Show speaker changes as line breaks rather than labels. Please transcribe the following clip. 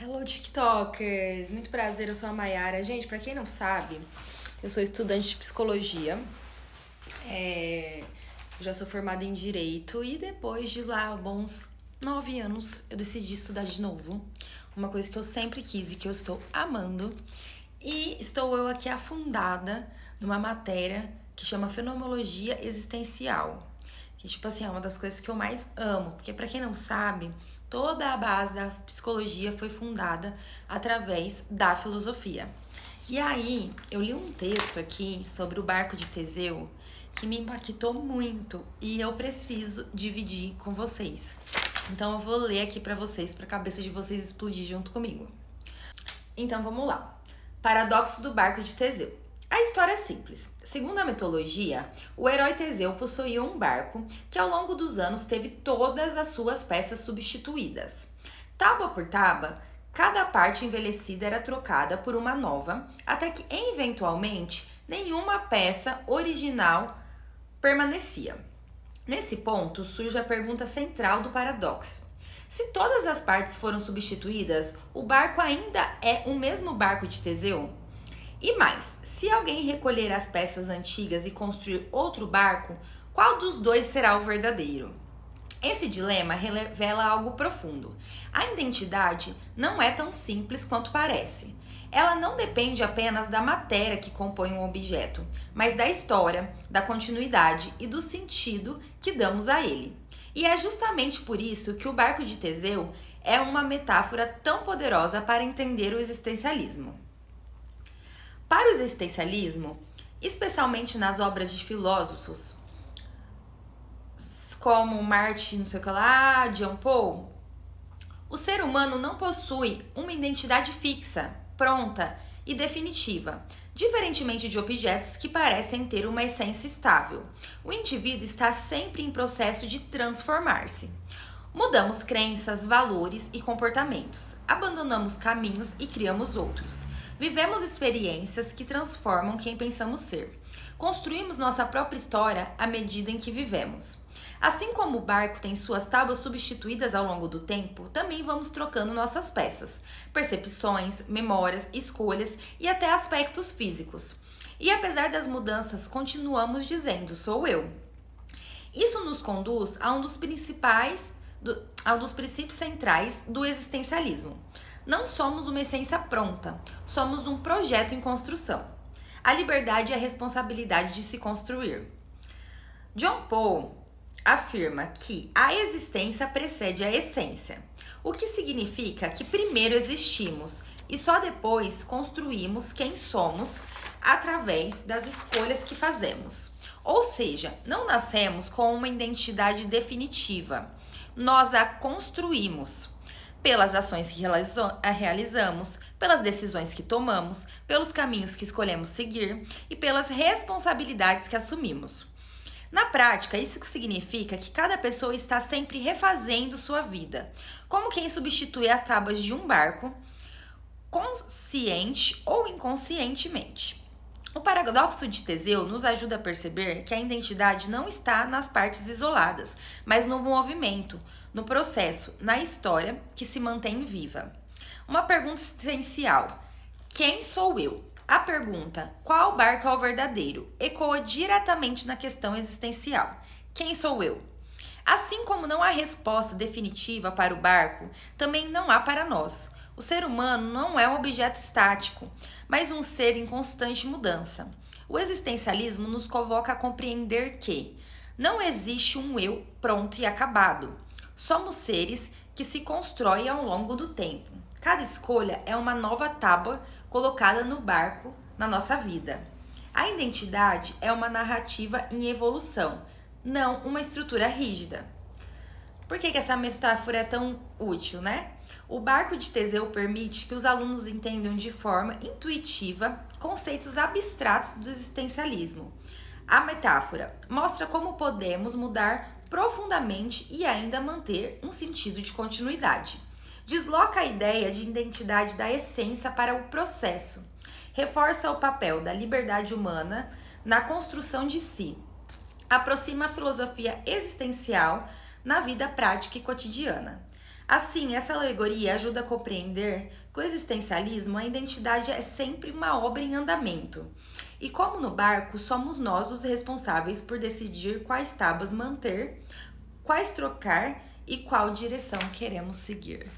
Hello, TikTokers! Muito prazer, eu sou a Mayara. Gente, pra quem não sabe, eu sou estudante de psicologia. Eu já sou formada em Direito e depois de lá, bons 9 anos, eu decidi estudar de novo. Uma coisa que eu sempre quis e que eu estou amando. E estou eu aqui afundada numa matéria que chama Fenomenologia Existencial. Que, tipo assim, é uma das coisas que eu mais amo. Porque, pra quem não sabe, toda a base da psicologia foi fundada através da filosofia. E aí, eu li um texto aqui sobre o barco de Teseu que me impactou muito e eu preciso dividir com vocês. Então, eu vou ler aqui pra vocês, pra cabeça de vocês explodir junto comigo. Então vamos lá. Paradoxo do barco de Teseu. A história é simples. Segundo a mitologia, o herói Teseu possuía um barco que ao longo dos anos teve todas as suas peças substituídas. Tábua por tábua, cada parte envelhecida era trocada por uma nova, até que eventualmente nenhuma peça original permanecia. Nesse ponto surge a pergunta central do paradoxo. Se todas as partes foram substituídas, o barco ainda é o mesmo barco de Teseu? E mais, se alguém recolher as peças antigas e construir outro barco, qual dos dois será o verdadeiro? Esse dilema revela algo profundo. A identidade não é tão simples quanto parece. Ela não depende apenas da matéria que compõe um objeto, mas da história, da continuidade e do sentido que damos a ele. E é justamente por isso que o barco de Teseu é uma metáfora tão poderosa para entender o existencialismo. Para o existencialismo, especialmente nas obras de filósofos como Martin, não sei o que lá, Jean Paul, o ser humano não possui uma identidade fixa, pronta e definitiva, diferentemente de objetos que parecem ter uma essência estável. O indivíduo está sempre em processo de transformar-se. Mudamos crenças, valores e comportamentos, abandonamos caminhos e criamos outros. Vivemos experiências que transformam quem pensamos ser. Construímos nossa própria história à medida em que vivemos. Assim como o barco tem suas tábuas substituídas ao longo do tempo, também vamos trocando nossas peças, percepções, memórias, escolhas e até aspectos físicos. E apesar das mudanças, continuamos dizendo: sou eu. Isso nos conduz a um dos princípios centrais do existencialismo. Não somos uma essência pronta, somos um projeto em construção. A liberdade e a responsabilidade de se construir. John Paul afirma que a existência precede a essência, o que significa que primeiro existimos e só depois construímos quem somos através das escolhas que fazemos. Ou seja, não nascemos com uma identidade definitiva, nós a construímos pelas ações que realizamos, pelas decisões que tomamos, pelos caminhos que escolhemos seguir e pelas responsabilidades que assumimos. Na prática, isso significa que cada pessoa está sempre refazendo sua vida, como quem substitui as tábuas de um barco, consciente ou inconscientemente. O paradoxo de Teseu nos ajuda a perceber que a identidade não está nas partes isoladas, mas no movimento, no processo, na história que se mantém viva. Uma pergunta essencial: quem sou eu? A pergunta, qual barco é o verdadeiro, ecoa diretamente na questão existencial. Quem sou eu? Assim como não há resposta definitiva para o barco, também não há para nós. O ser humano não é um objeto estático, mas um ser em constante mudança. O existencialismo nos convoca a compreender que não existe um eu pronto e acabado. Somos seres que se constroem ao longo do tempo. Cada escolha é uma nova tábua colocada no barco na nossa vida. A identidade é uma narrativa em evolução, não uma estrutura rígida. Por que essa metáfora é tão útil, né? O barco de Teseu permite que os alunos entendam de forma intuitiva conceitos abstratos do existencialismo. A metáfora mostra como podemos mudar profundamente e ainda manter um sentido de continuidade. Desloca a ideia de identidade da essência para o processo. Reforça o papel da liberdade humana na construção de si. Aproxima a filosofia existencial na vida prática e cotidiana. Assim, essa alegoria ajuda a compreender que o existencialismo, a identidade é sempre uma obra em andamento. E como no barco, somos nós os responsáveis por decidir quais tábuas manter, quais trocar e qual direção queremos seguir.